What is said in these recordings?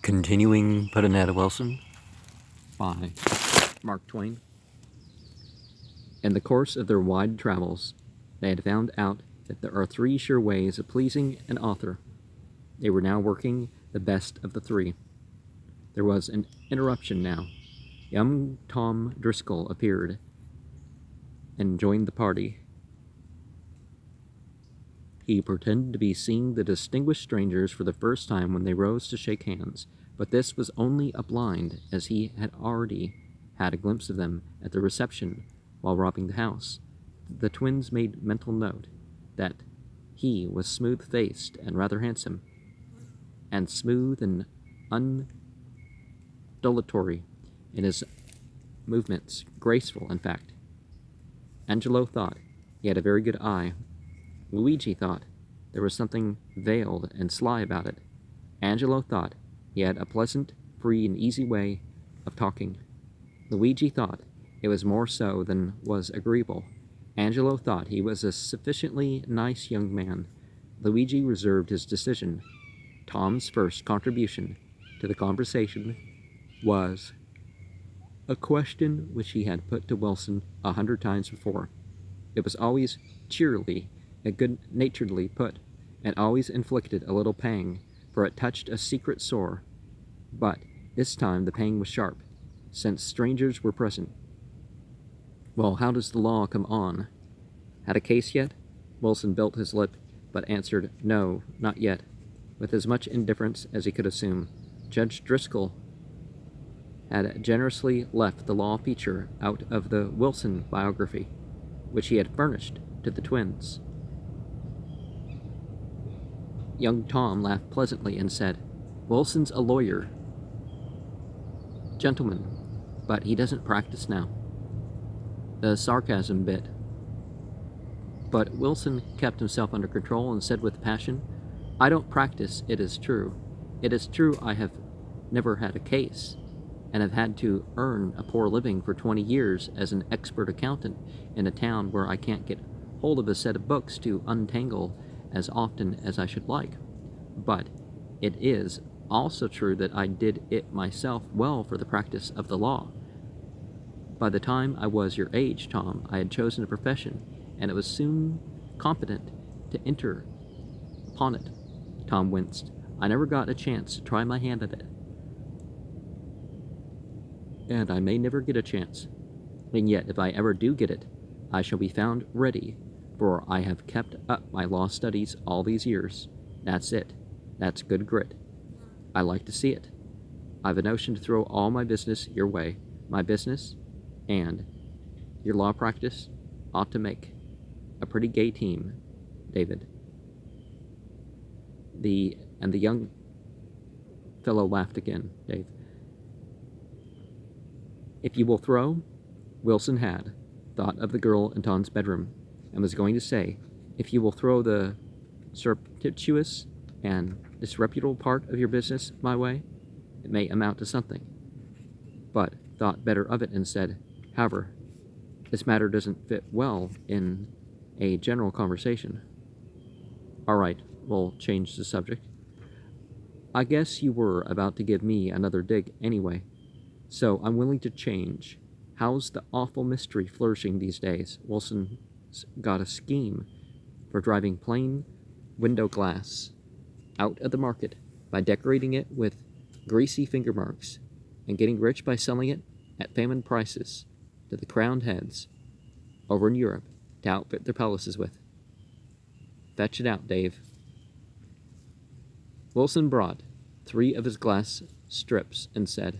Continuing Pudd'nhead Wilson by Mark Twain. In the course of their wide travels, they had found out that there are three sure ways of pleasing an author. They were now working the best of the three. There was an interruption now. Young Tom Driscoll appeared and joined the party. He pretended to be seeing the distinguished strangers for the first time when they rose to shake hands, but this was only a blind, as he had already had a glimpse of them at the reception while robbing the house. The twins made mental note that he was smooth-faced and rather handsome, and smooth and undulatory in his movements, graceful, in fact. Angelo thought he had a very good eye. Luigi thought there was something veiled and sly about it. Angelo thought he had a pleasant, free, and easy way of talking. Luigi thought it was more so than was agreeable. Angelo thought he was a sufficiently nice young man. Luigi reserved his decision. Tom's first contribution to the conversation was a question which he had put to Wilson 100 times before. It was always cheerily and good-naturedly put, and always inflicted a little pang, for it touched a secret sore. But this time the pang was sharp, since strangers were present. Well, how does the law come on? Had a case yet? Wilson built his lip, but answered, no, not yet, with as much indifference as he could assume. Judge Driscoll had generously left the law feature out of the Wilson biography, which he had furnished to the twins. Young Tom laughed pleasantly and said, Wilson's a lawyer, gentlemen, but he doesn't practice now. The sarcasm bit. But Wilson kept himself under control and said with passion, I don't practice, it is true. It is true I have never had a case, and have had to earn a poor living for 20 years as an expert accountant in a town where I can't get hold of a set of books to untangle as often as I should like. But it is also true that I did it myself well for the practice of the law. By the time I was your age, Tom, I had chosen a profession, and it was soon competent to enter upon it. Tom winced. I never got a chance to try my hand at it, and I may never get a chance. And yet, if I ever do get it, I shall be found ready, for I have kept up my law studies all these years. That's it. That's good grit. I like to see it. I've a notion to throw all my business your way. My business and your law practice ought to make a pretty gay team, David. The young fellow laughed again, Dave. If you will throw, Wilson had thought of the girl in Tom's bedroom, and was going to say, if you will throw the surreptitious and disreputable part of your business my way, it may amount to something. But thought better of it and said, however, this matter doesn't fit well in a general conversation. All right, we'll change the subject. I guess you were about to give me another dig anyway, so I'm willing to change. How's the awful mystery flourishing these days? Wilson's got a scheme for driving plain window glass out of the market by decorating it with greasy finger marks and getting rich by selling it at famine prices to the crowned heads over in Europe to outfit their palaces with. Fetch it out, Dave. Wilson brought 3 of his glass strips and said,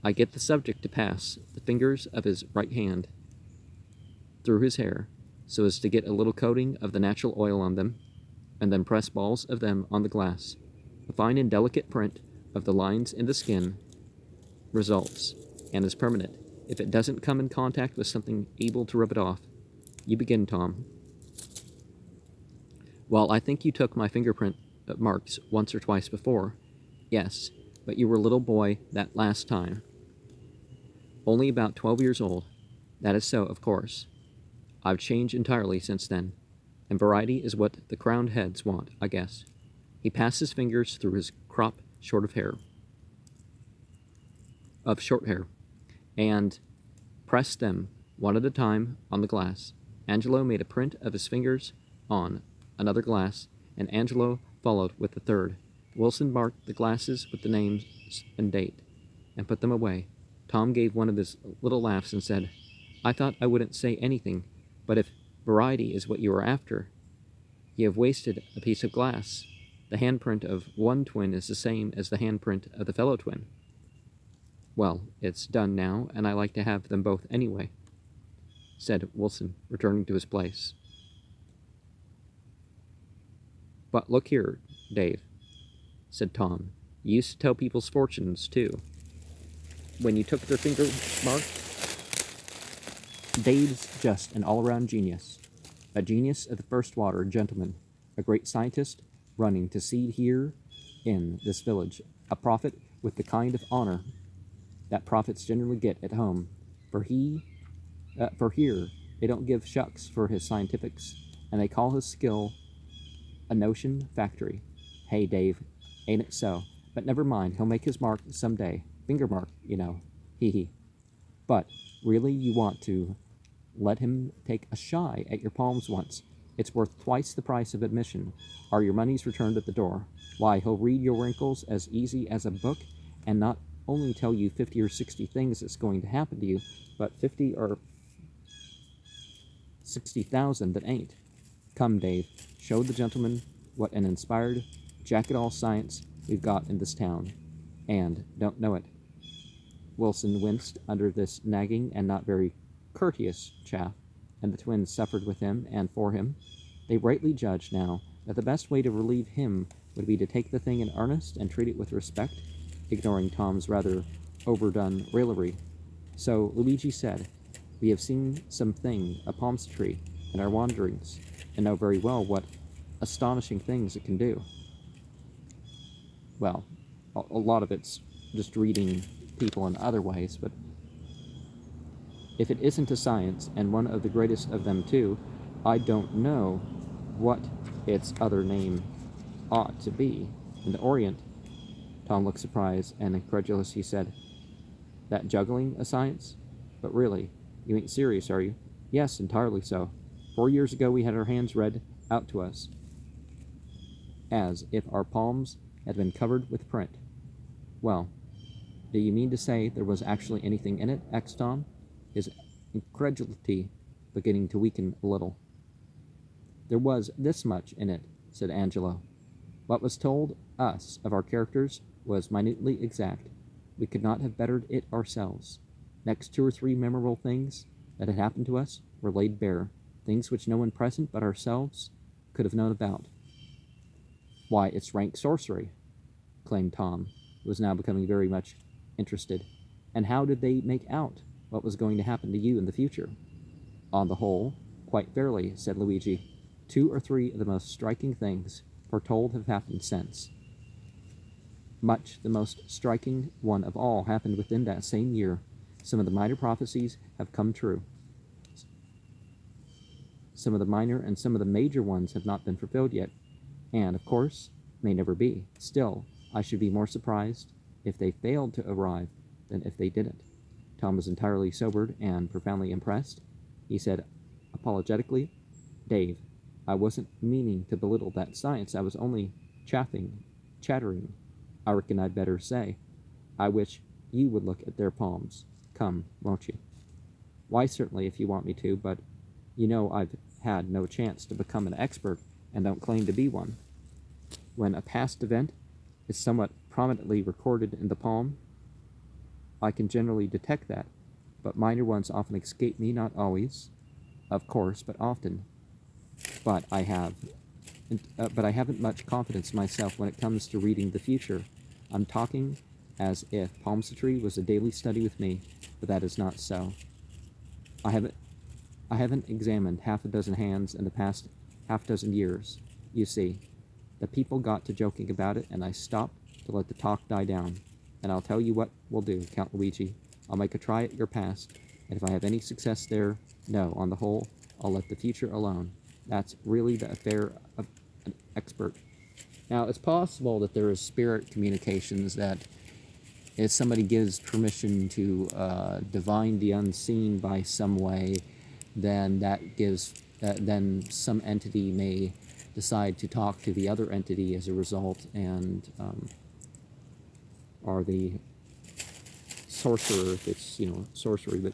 I get the subject to pass the fingers of his right hand through his hair so as to get a little coating of the natural oil on them, and then press balls of them on the glass. A fine and delicate print of the lines in the skin results, and is permanent. If it doesn't come in contact with something able to rub it off. You begin, Tom. Well, I think you took my fingerprint marks once or twice before. Yes, but you were a little boy that last time. Only about 12 years old. That is so, of course. I've changed entirely since then, and variety is what the crowned heads want, I guess. He passed his fingers through his crop short hair, and pressed them one at a time on the glass. Angelo made a print of his fingers on another glass, and Angelo followed with the third. Wilson marked the glasses with the names and date, and put them away. Tom gave one of his little laughs and said, "I thought I wouldn't say anything, but if variety is what you are after, you have wasted a piece of glass. The handprint of one twin is the same as the handprint of the fellow twin." "Well, it's done now, and I like to have them both anyway," said Wilson, returning to his place. "But look here, Dave," said Tom. "You used to tell people's fortunes, too. When you took their finger mark." Dave's just an all-around genius. A genius of the first water, gentlemen. A great scientist running to seed here in this village. A prophet with the kind of honor that prophets generally get at home. For here, they don't give shucks for his scientifics, and they call his skill a notion factory. Hey, Dave, ain't it so? But never mind, he'll make his mark some day. Finger mark, you know. Hee hee. But really you want to let him take a shy at your palms once. It's worth twice the price of admission. Are your monies returned at the door? Why, he'll read your wrinkles as easy as a book, and not only tell you 50 or 60 things that's going to happen to you, but 50 or 60,000 that ain't. Come, Dave, show the gentleman what an inspired jack-at-all science we've got in this town, and don't know it." Wilson winced under this nagging and not very courteous chaff, and the twins suffered with him and for him. They rightly judged now that the best way to relieve him would be to take the thing in earnest and treat it with respect, ignoring Tom's rather overdone raillery. So Luigi said, "We have seen something of palm tree in our wanderings, and know very well what astonishing things it can do." Well, a lot of it's just reading people in other ways, but if it isn't a science, and one of the greatest of them too, I don't know what its other name ought to be. In the Orient, Tom looked surprised and incredulous. He said, "That juggling a science? But really, you ain't serious, are you?" "Yes, entirely so. 4 years ago we had our hands read out to us, as if our palms had been covered with print." "Well, do you mean to say there was actually anything in it?" asked Tom, his incredulity beginning to weaken a little. "There was this much in it," said Angelo. "What was told us of our characters was minutely exact. We could not have bettered it ourselves. Next 2 or 3 memorable things that had happened to us were laid bare, things which no one present but ourselves could have known about." "Why, it's rank sorcery," exclaimed Tom, who was now becoming very much interested. "And how did they make out what was going to happen to you in the future?" "On the whole, quite fairly," said Luigi. 2 or 3 of the most striking things foretold have happened since. Much the most striking one of all happened within that same year. Some of the minor prophecies have come true. Some of the minor and some of the major ones have not been fulfilled yet, and, of course, may never be. Still, I should be more surprised if they failed to arrive than if they didn't. Tom was entirely sobered and profoundly impressed. He said apologetically, "Dave, I wasn't meaning to belittle that science. I was only chattering. I reckon I'd better say, I wish you would look at their palms. Come, won't you?" "Why, certainly, if you want me to, but you know I've had no chance to become an expert and don't claim to be one. When a past event is somewhat prominently recorded in the palm, I can generally detect that, but minor ones often escape me, not always, of course, but often. But I haven't much confidence myself when it comes to reading the future. I'm talking as if palmistry was a daily study with me, but that is not so. I haven't examined half a dozen hands in the past half dozen years. You see, the people got to joking about it, and I stopped to let the talk die down. And I'll tell you what we'll do, Count Luigi. I'll make a try at your past, and if I have any success there, no, on the whole, I'll let the future alone. That's really the affair of an expert. Now, it's possible that there is spirit communications that if somebody gives permission to divine the unseen by some way, then that gives, then some entity may decide to talk to the other entity as a result, and or the sorcerer, if it's, sorcery, but,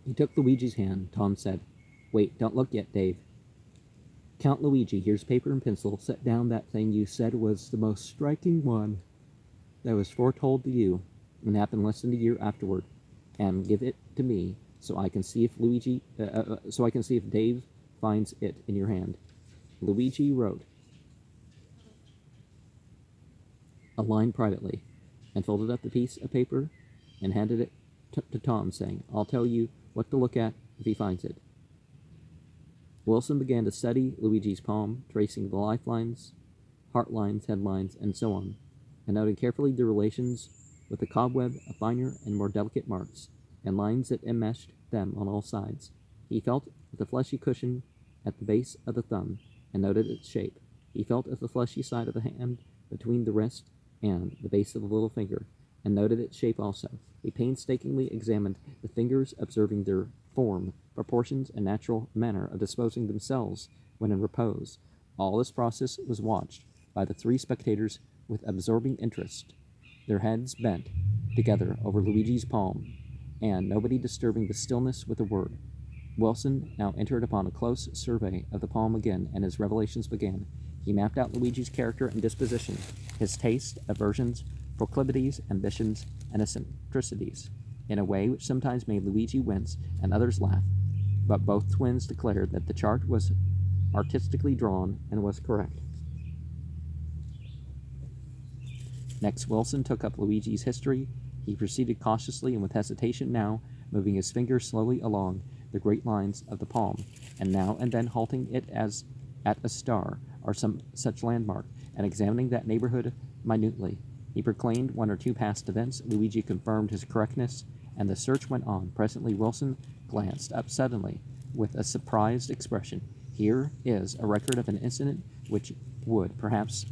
He took Luigi's hand. Tom said, "Wait, don't look yet, Dave. Count Luigi, here's paper and pencil. Set down that thing you said was the most striking one that was foretold to you and happened less than a year afterward, and give it to me so I can see if Dave finds it in your hand." Luigi wrote a line privately and folded up the piece of paper and handed it to Tom, saying, "I'll tell you what to look at if he finds it." Wilson began to study Luigi's palm, tracing the lifelines, heart lines, headlines, and so on, and noting carefully the relations with the cobweb of finer and more delicate marks, and lines that enmeshed them on all sides. He felt of the fleshy cushion at the base of the thumb, and noted its shape. He felt of the fleshy side of the hand between the wrist and the base of the little finger, and noted its shape also. He painstakingly examined the fingers, observing their form, proportions, and natural manner of disposing themselves when in repose. All this process was watched by the three spectators with absorbing interest, their heads bent together over Luigi's palm, and nobody disturbing the stillness with a word. Wilson now entered upon a close survey of the palm again, and his revelations began. He mapped out Luigi's character and disposition, his tastes, aversions, proclivities, ambitions, and eccentricities, in a way which sometimes made Luigi wince and others laugh, but both twins declared that the chart was artistically drawn and was correct. Next, Wilson took up Luigi's history. He proceeded cautiously and with hesitation now, moving his finger slowly along the great lines of the palm, and now and then halting it as at a star or some such landmark, and examining that neighborhood minutely. He proclaimed one or two past events. Luigi confirmed his correctness, and the search went on. Presently Wilson glanced up suddenly with a surprised expression. "Here is a record of an incident which would, perhaps,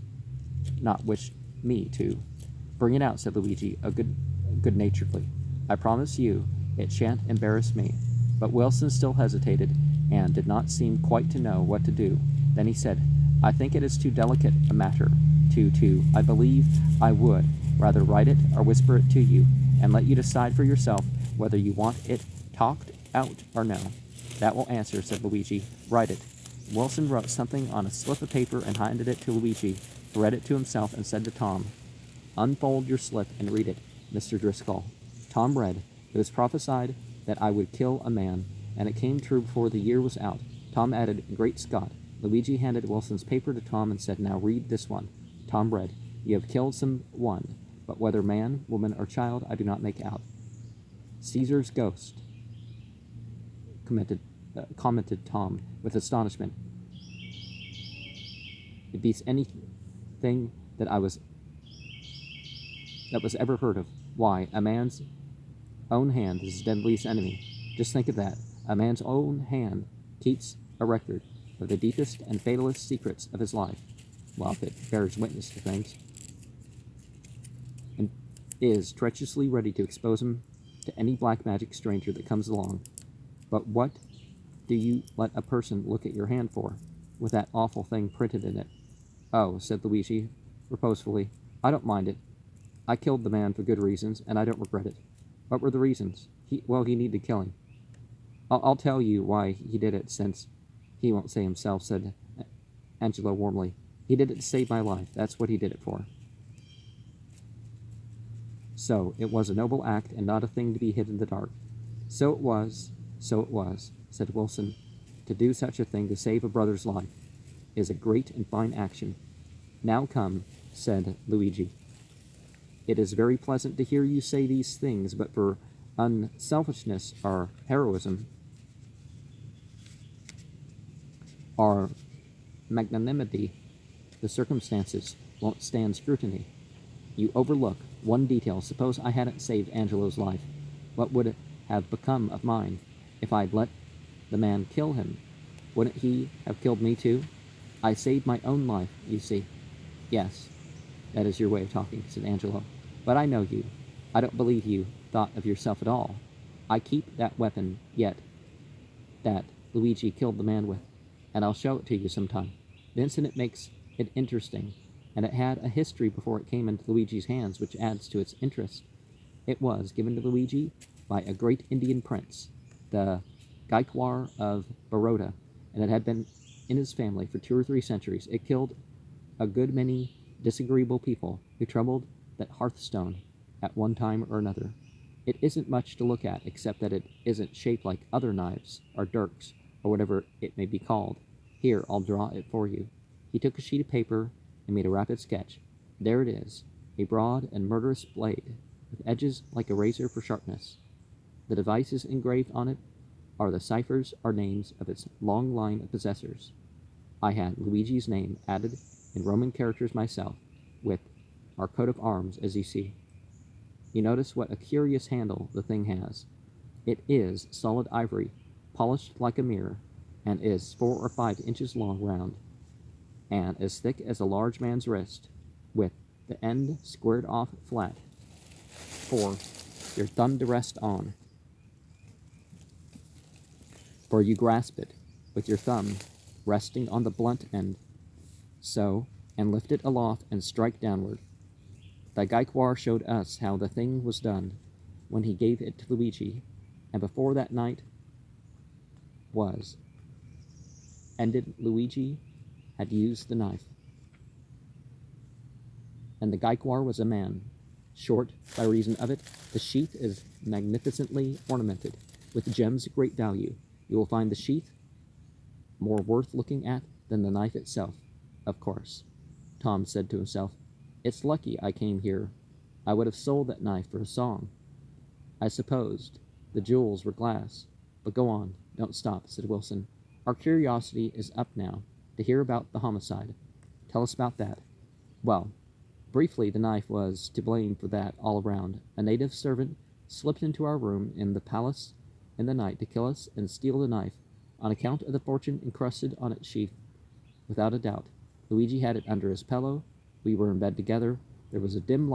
not wish me to." "Bring it out," said Luigi, good-naturedly. "I promise you it shan't embarrass me." But Wilson still hesitated, and did not seem quite to know what to do. Then he said, "I think it is too delicate a matter I believe I would rather write it or whisper it to you, and let you decide for yourself whether you want it talked out or no." "That will answer," said Luigi. "Write it." Wilson wrote something on a slip of paper and handed it to Luigi, who read it to himself and said to Tom, "Unfold your slip and read it, Mr. Driscoll." Tom read, "It was prophesied that I would kill a man, and it came true before the year was out." Tom added, "Great Scott." Luigi handed Wilson's paper to Tom and said, "Now read this one." Tom read, "You have killed some one, but whether man, woman, or child, I do not make out." "Caesar's ghost," commented Tom with astonishment. "It beats anything that was ever heard of. Why, a man's own hand is his deadliest enemy. Just think of that. A man's own hand keeps a record of the deepest and fatalest secrets of his life. Well, if it bears witness to things. And is treacherously ready to expose him to any black magic stranger that comes along. But what do you let a person look at your hand for, with that awful thing printed in it?" "Oh," said Luigi, reposefully, "I don't mind it. I killed the man for good reasons, and I don't regret it." "What were the reasons?" He needed killing." I'll tell you why he did it, since he won't say himself," said Angelo warmly. "He did it to save my life. That's what he did it for." "So it was a noble act, and not a thing to be hid in the dark." So it was," said Wilson. "To do such a thing to save a brother's life is a great and fine action." "Now come," said Luigi. "It is very pleasant to hear you say these things, but for unselfishness or heroism or magnanimity, the circumstances won't stand scrutiny. You overlook one detail. Suppose I hadn't saved Angelo's life. What would have become of mine? If I'd let the man kill him, wouldn't he have killed me too? I saved my own life, you see. Yes, that is your way of talking, said Angelo. But I know you. I don't believe you thought of yourself at all. I keep that weapon yet that Luigi killed the man with, and I'll show it to you sometime. The incident makes it interesting, and it had a history before it came into Luigi's hands, which adds to its interest. It was given to Luigi by a great Indian prince, the Gaikwar of Baroda, and it had been in his family for 2 or 3 centuries. It killed a good many disagreeable people who troubled that hearthstone at one time or another. It isn't much to look at, except that it isn't shaped like other knives, or dirks, or whatever it may be called. Here, I'll draw it for you. He took a sheet of paper and made a rapid sketch. There it is, a broad and murderous blade, with edges like a razor for sharpness. The devices engraved on it are the ciphers or names of its long line of possessors. I had Luigi's name added in Roman characters myself, with our coat of arms, as you see. You notice what a curious handle the thing has. It is solid ivory, polished like a mirror, and is 4 or 5 inches long round, and as thick as a large man's wrist, with the end squared off flat, for your thumb to rest on. For you grasp it, with your thumb resting on the blunt end, so, and lift it aloft and strike downward. The Gaikwar showed us how the thing was done when he gave it to Luigi, and before that night was ended, Luigi had used the knife. And the Gaikwar was a man, short by reason of it. The sheath is magnificently ornamented with gems of great value. You will find the sheath more worth looking at than the knife itself, of course. Tom said to himself, It's lucky I came here. I would have sold that knife for a song. I supposed the jewels were glass. But go on, don't stop, said Wilson. Our curiosity is up now, to hear about the homicide. Tell us about that. Well, briefly, the knife was to blame for that all around. A native servant slipped into our room in the palace in the night to kill us and steal the knife, on account of the fortune encrusted on its sheath. Without a doubt, Luigi had it under his pillow. We were in bed together. There was a dim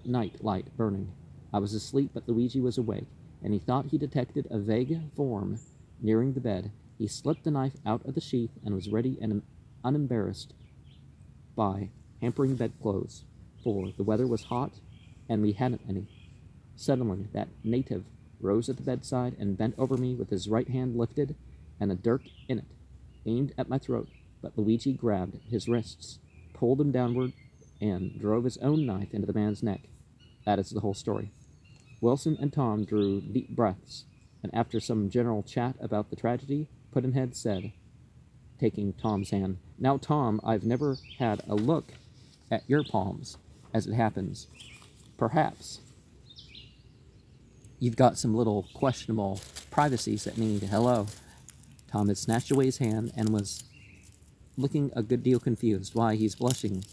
night light burning. I was asleep, but Luigi was awake, and he thought he detected a vague form nearing the bed. He slipped the knife out of the sheath and was ready and unembarrassed by hampering bedclothes, for the weather was hot and we hadn't any. Suddenly, that native rose at the bedside and bent over me with his right hand lifted and a dirk in it, aimed at my throat, but Luigi grabbed his wrists, pulled them downward, and drove his own knife into the man's neck. That is the whole story. Wilson and Tom drew deep breaths, and after some general chat about the tragedy, Pudd'nhead said, taking Tom's hand, Now, Tom, I've never had a look at your palms, as it happens. Perhaps you've got some little questionable privacies that need hello. Tom had snatched away his hand and was looking a good deal confused. Why, he's blushing,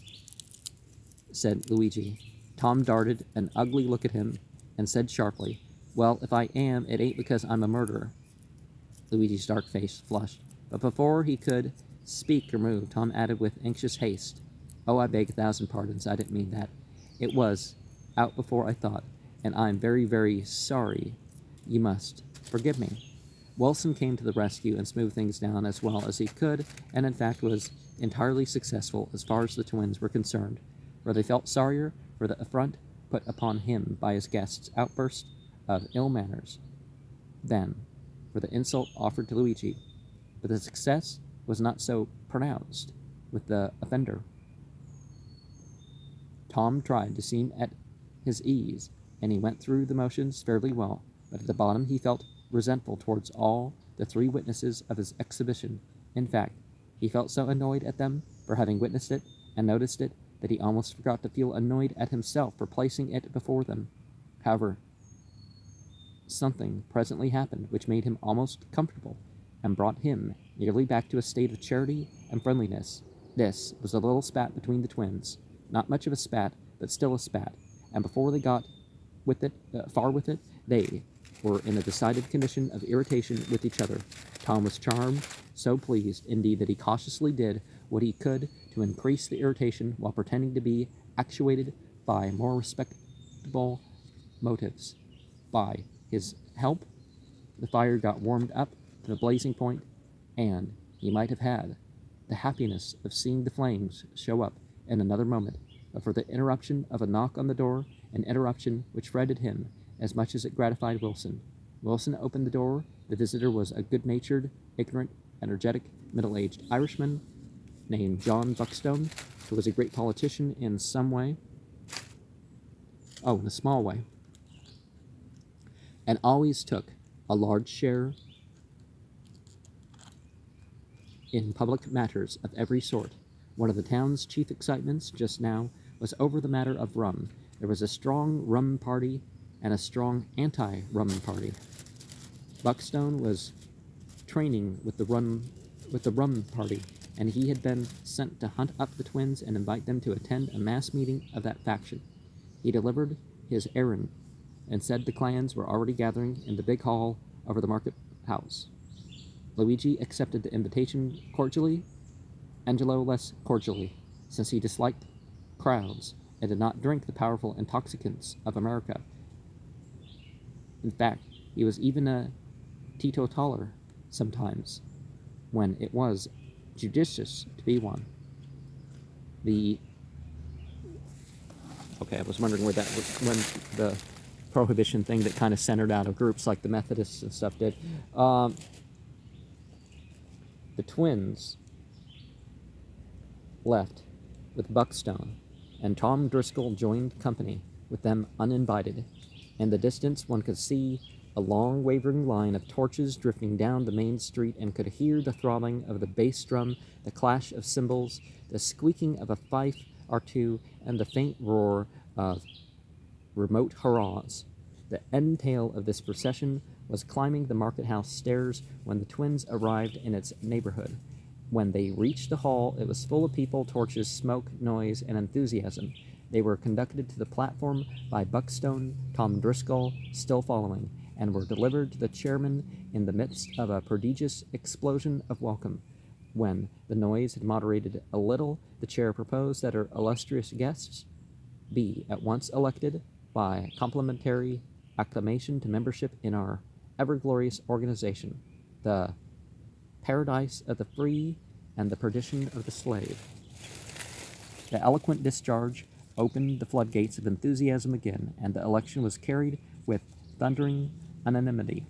said Luigi. Tom darted an ugly look at him and said sharply, Well, if I am, it ain't because I'm a murderer. Luigi's dark face flushed, but before he could speak or move, Tom added with anxious haste, Oh, I beg 1,000 pardons, I didn't mean that. It was out before I thought, and I'm very, very sorry. You must forgive me. Wilson came to the rescue and smoothed things down as well as he could, and in fact was entirely successful as far as the twins were concerned, for they felt sorrier for the affront put upon him by his guest's outburst of ill manners than for the insult offered to Luigi. But the success was not so pronounced with the offender. Tom tried to seem at his ease, and he went through the motions fairly well, but at the bottom he felt resentful towards all the 3 witnesses of his exhibition. In fact, he felt so annoyed at them for having witnessed it and noticed it that he almost forgot to feel annoyed at himself for placing it before them. However, something presently happened which made him almost comfortable and brought him nearly back to a state of charity and friendliness. This was a little spat between the twins. Not much of a spat, but still a spat, and before they got far with it, they were in a decided condition of irritation with each other. Tom was charmed, so pleased, indeed, that he cautiously did what he could to increase the irritation while pretending to be actuated by more respectable motives. By his help, the fire got warmed up to the blazing point, and he might have had the happiness of seeing the flames show up in another moment, but for the interruption of a knock on the door, an interruption which fretted him as much as it gratified Wilson. Wilson opened the door. The visitor was a good-natured, ignorant, energetic, middle-aged Irishman named John Buckstone, who was a great politician in some way. Oh, in a small way. And always took a large share in public matters of every sort. One of the town's chief excitements just now was over the matter of rum. There was a strong rum party and a strong anti-rum party. Buckstone was training with the rum party, and he had been sent to hunt up the twins and invite them to attend a mass meeting of that faction. He delivered his errand and said the clans were already gathering in the big hall over the market house. Luigi accepted the invitation cordially, Angelo less cordially, since he disliked crowds and did not drink the powerful intoxicants of America. In fact, he was even a teetotaler sometimes, when it was judicious to be one. Okay, I was wondering where that was, when the prohibition thing that kind of centered out of groups like the Methodists and stuff did. The twins left with Buckstone, and Tom Driscoll joined company with them uninvited. In the distance one could see a long wavering line of torches drifting down the main street, and could hear the throbbing of the bass drum, the clash of cymbals, the squeaking of a fife or two, and the faint roar of remote hurrahs. The entail of this procession was climbing the market house stairs when the twins arrived in its neighborhood. When they reached the hall, it was full of people, torches, smoke, noise, and enthusiasm. They were conducted to the platform by Buckstone, Tom Driscoll still following, and were delivered to the chairman in the midst of a prodigious explosion of welcome. When the noise had moderated a little, the chair proposed that our illustrious guests be at once elected by complimentary acclamation to membership in our ever-glorious organization, the Paradise of the Free and the Perdition of the Slave. The eloquent discharge opened the floodgates of enthusiasm again, and the election was carried with thundering unanimity.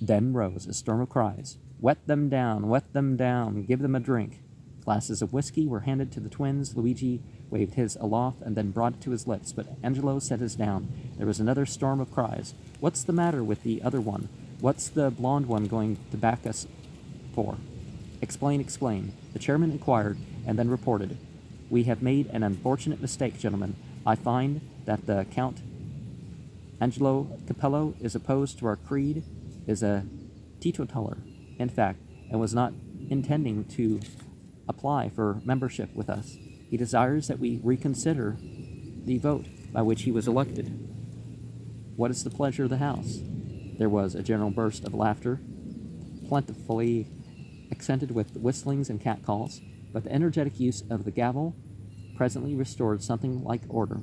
Then rose a storm of cries. Wet them down, give them a drink. Glasses of whiskey were handed to the twins. Luigi waved his aloft and then brought it to his lips, but Angelo set his down. There was another storm of cries. What's the matter with the other one? What's the blonde one going to back us for? Explain. The chairman inquired and then reported. We have made an unfortunate mistake, gentlemen. I find that the Count Angelo Capello is opposed to our creed, is a teetotaler, in fact, and was not intending to apply for membership with us. He desires that we reconsider the vote by which he was elected. What is the pleasure of the House? There was a general burst of laughter, plentifully accented with whistlings and catcalls, but the energetic use of the gavel presently restored something like order.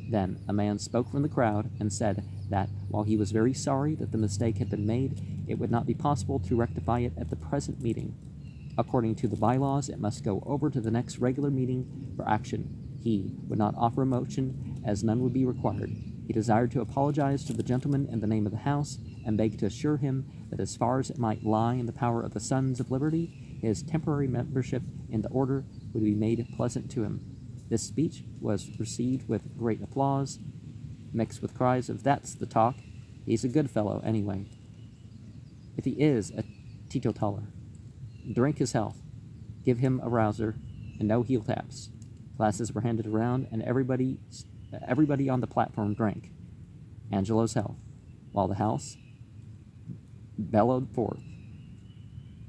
Then a man spoke from the crowd and said that, while he was very sorry that the mistake had been made, it would not be possible to rectify it at the present meeting. According to the bylaws, it must go over to the next regular meeting for action. He would not offer a motion, as none would be required. He desired to apologize to the gentleman in the name of the House, and begged to assure him that as far as it might lie in the power of the Sons of Liberty, his temporary membership in the order would be made pleasant to him. This speech was received with great applause, mixed with cries of, "That's the talk. He's a good fellow, anyway. If he is a teetotaler, drink his health. Give him a rouser, and no heel taps." Glasses were handed around, and everybody on the platform drank Angelo's health, while the House bellowed forth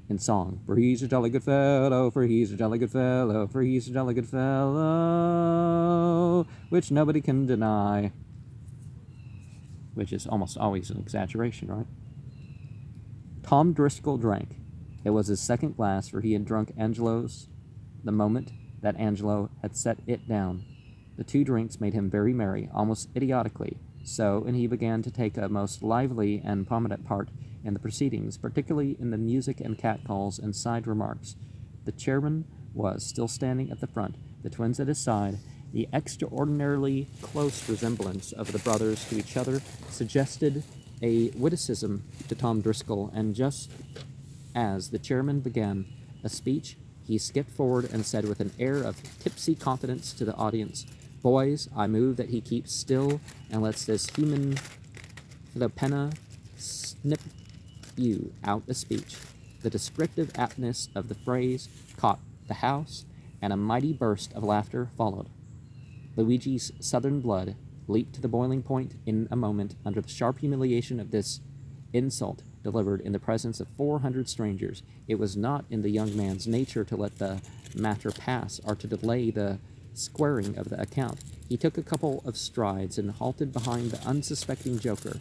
in song, "For he's a jolly good fellow, for he's a jolly good fellow, for he's a jolly good fellow, which nobody can deny." which is almost always an exaggeration, right? Tom Driscoll drank. It was his second glass, for he had drunk Angelo's the moment that Angelo had set it down. The two drinks made him very merry, almost idiotically so, and he began to take a most lively and prominent part in the proceedings, particularly in the music and catcalls and side remarks. The chairman was still standing at the front, the twins at his side. The extraordinarily close resemblance of the brothers to each other suggested a witticism to Tom Driscoll, and just as the chairman began a speech, he skipped forward and said with an air of tipsy confidence to the audience, "Boys, I move that he keeps still and lets this human Philopena snip you out a speech." The descriptive aptness of the phrase caught the house, and a mighty burst of laughter followed. Luigi's southern blood leaped to the boiling point in a moment under the sharp humiliation of this insult delivered in the presence of 400 strangers. It was not in the young man's nature to let the matter pass or to delay the squaring of the account. He took a couple of strides and halted behind the unsuspecting joker.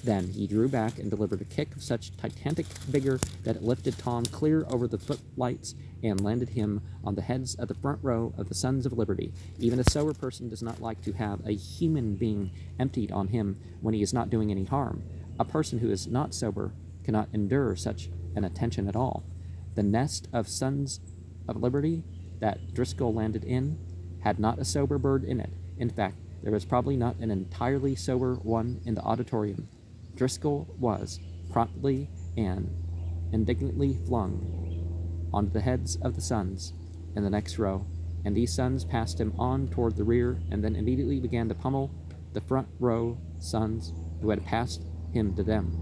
Then he drew back and delivered a kick of such titanic vigor that it lifted Tom clear over the footlights and landed him on the heads of the front row of the Sons of Liberty. Even a sober person does not like to have a human being emptied on him when he is not doing any harm. A person who is not sober cannot endure such an attention at all. The nest of Sons of Liberty that Driscoll landed in had not a sober bird in it. In fact, there was probably not an entirely sober one in the auditorium. Driscoll was promptly and indignantly flung onto the heads of the sons in the next row, and these sons passed him on toward the rear and then immediately began to pummel the front row sons who had passed him to them.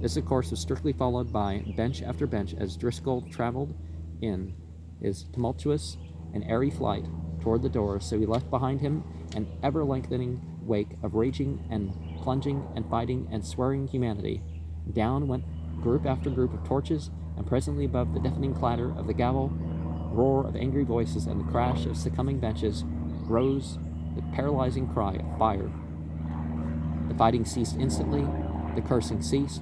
This, of course, was strictly followed by bench after bench as Driscoll traveled in his tumultuous and airy flight toward the door, so he left behind him an ever-lengthening wake of raging and plunging and fighting and swearing humanity. Down went group after group of torches, and presently above the deafening clatter of the gavel, roar of angry voices, and the crash of succumbing benches, rose the paralyzing cry of fire. The fighting ceased instantly, the cursing ceased.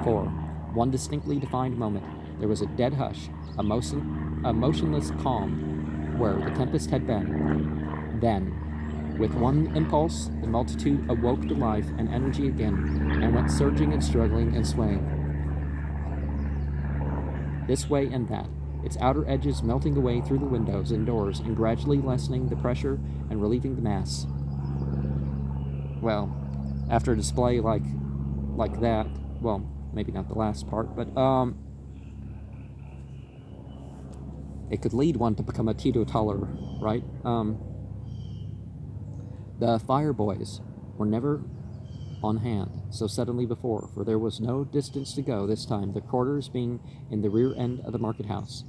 For one distinctly defined moment, there was a dead hush, a motionless calm where the tempest had been. Then, with one impulse, the multitude awoke to life and energy again, and went surging and struggling and swaying this way and that, its outer edges melting away through the windows and doors and gradually lessening the pressure and relieving the mass. Well, after a display like that, well, maybe not the last part, but it could lead one to become a teetotaler, right? The fire boys were never on hand so suddenly before, for there was no distance to go this time, the quarters being in the rear end of the market house.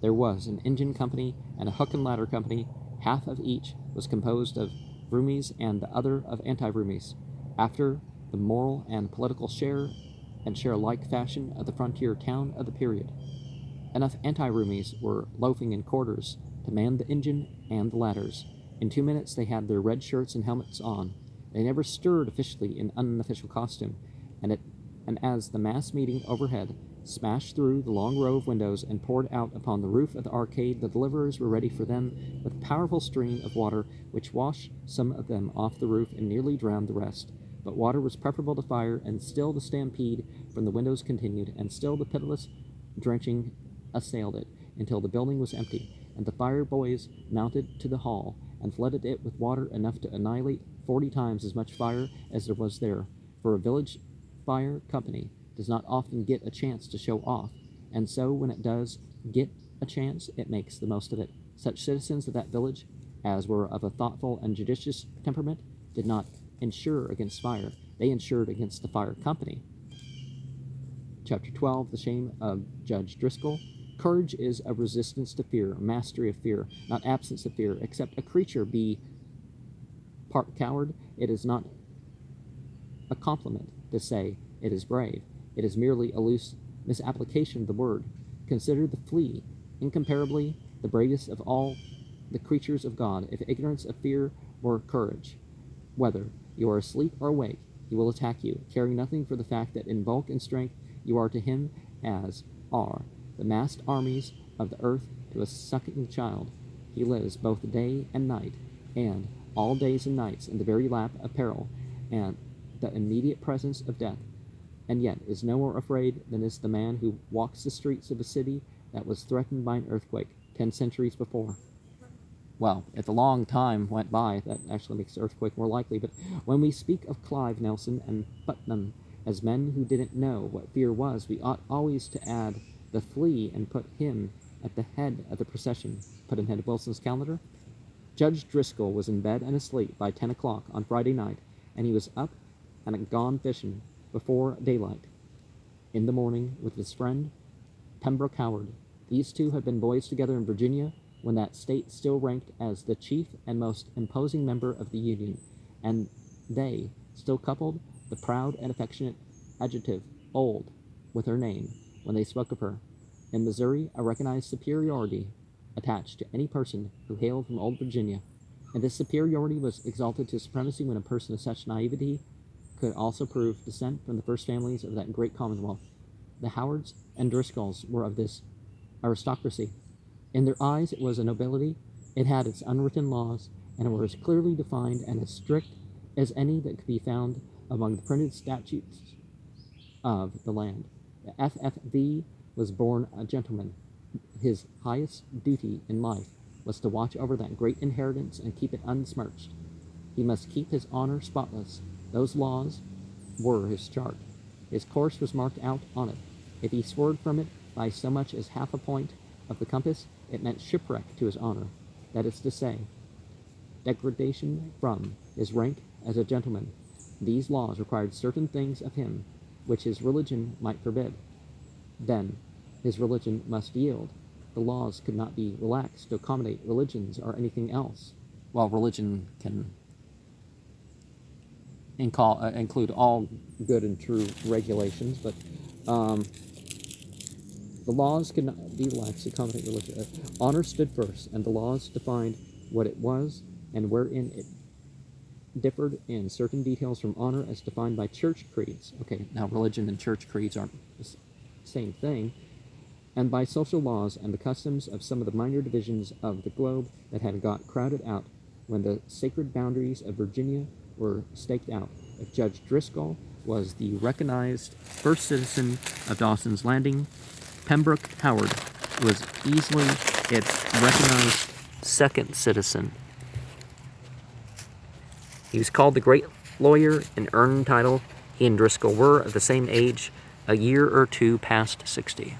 There was an engine company and a hook and ladder company. Half of each was composed of roomies and the other of anti-roomies, after the moral and political share alike fashion of the frontier town of the period. Enough anti-roomies were loafing in quarters to man the engine and the ladders. In 2 minutes they had their red shirts and helmets on. They never stirred officially in unofficial costume, and as the mass meeting overhead smashed through the long row of windows and poured out upon the roof of the arcade, the deliverers were ready for them with a powerful stream of water, which washed some of them off the roof and nearly drowned the rest. But water was preferable to fire, and still the stampede from the windows continued, and still the pitiless drenching assailed it, until the building was empty, and the fire boys mounted to the hall and flooded it with water enough to annihilate 40 times as much fire as there was there. For a village fire company does not often get a chance to show off, and so when it does get a chance, it makes the most of it. Such citizens of that village as were of a thoughtful and judicious temperament did not insure against fire, they insured against the fire company. Chapter 12, The Shame of Judge Driscoll. Courage is a resistance to fear, a mastery of fear, not absence of fear. Except a creature be part coward, it is not a compliment to say it is brave. It is merely a loose misapplication of the word. Consider the flea, incomparably the bravest of all the creatures of God, if ignorance of fear were courage. Whether you are asleep or awake, He will attack you, caring nothing for the fact that in bulk and strength you are to him as are the massed armies of the earth to a sucking child. He lives both day and night, and all days and nights in the very lap of peril and the immediate presence of death, and yet is no more afraid than is the man who walks the streets of a city that was threatened by an earthquake 10 centuries before. Well, if a long time went by, that actually makes the earthquake more likely, but when we speak of Clive, Nelson, and Putnam as men who didn't know what fear was, we ought always to add the flea and put him at the head of the procession. Pudd'nhead Wilson's calendar. Judge Driscoll was in bed and asleep by 10 o'clock on Friday night, and he was up and gone fishing before daylight in the morning with his friend Pembroke Howard. These two had been boys together in Virginia when that state still ranked as the chief and most imposing member of the Union, and they still coupled the proud and affectionate adjective old with her name when they spoke of her. In Missouri, a recognized superiority attached to any person who hailed from old Virginia, and this superiority was exalted to supremacy when a person of such naivety could also prove descent from the first families of that great commonwealth. The Howards and Driscolls were of this aristocracy. In their eyes it was a nobility, it had its unwritten laws, and were as clearly defined and as strict as any that could be found among the printed statutes of the land. The FFV was born a gentleman. His highest duty in life was to watch over that great inheritance and keep it unsmirched. He must keep his honor spotless. Those laws were his chart. His course was marked out on it. If he swerved from it by so much as half a point of the compass, it meant shipwreck to his honor. That is to say, degradation from his rank as a gentleman. These laws required certain things of him which his religion might forbid. Then his religion must yield. The laws could not be relaxed to accommodate religions or anything else. While religion can include all good and true regulations, but the laws could not be relaxed to accommodate religion. Honor stood first, and the laws defined what it was and wherein it differed in certain details from honor as defined by church creeds. Okay, now religion and church creeds aren't the same thing. And by social laws and the customs of some of the minor divisions of the globe that had got crowded out when the sacred boundaries of Virginia were staked out. If Judge Driscoll was the recognized first citizen of Dawson's Landing, Pembroke Howard was easily its recognized Second citizen. He was called the great lawyer and earned title. He and Driscoll were of the same age, a year or two past 60.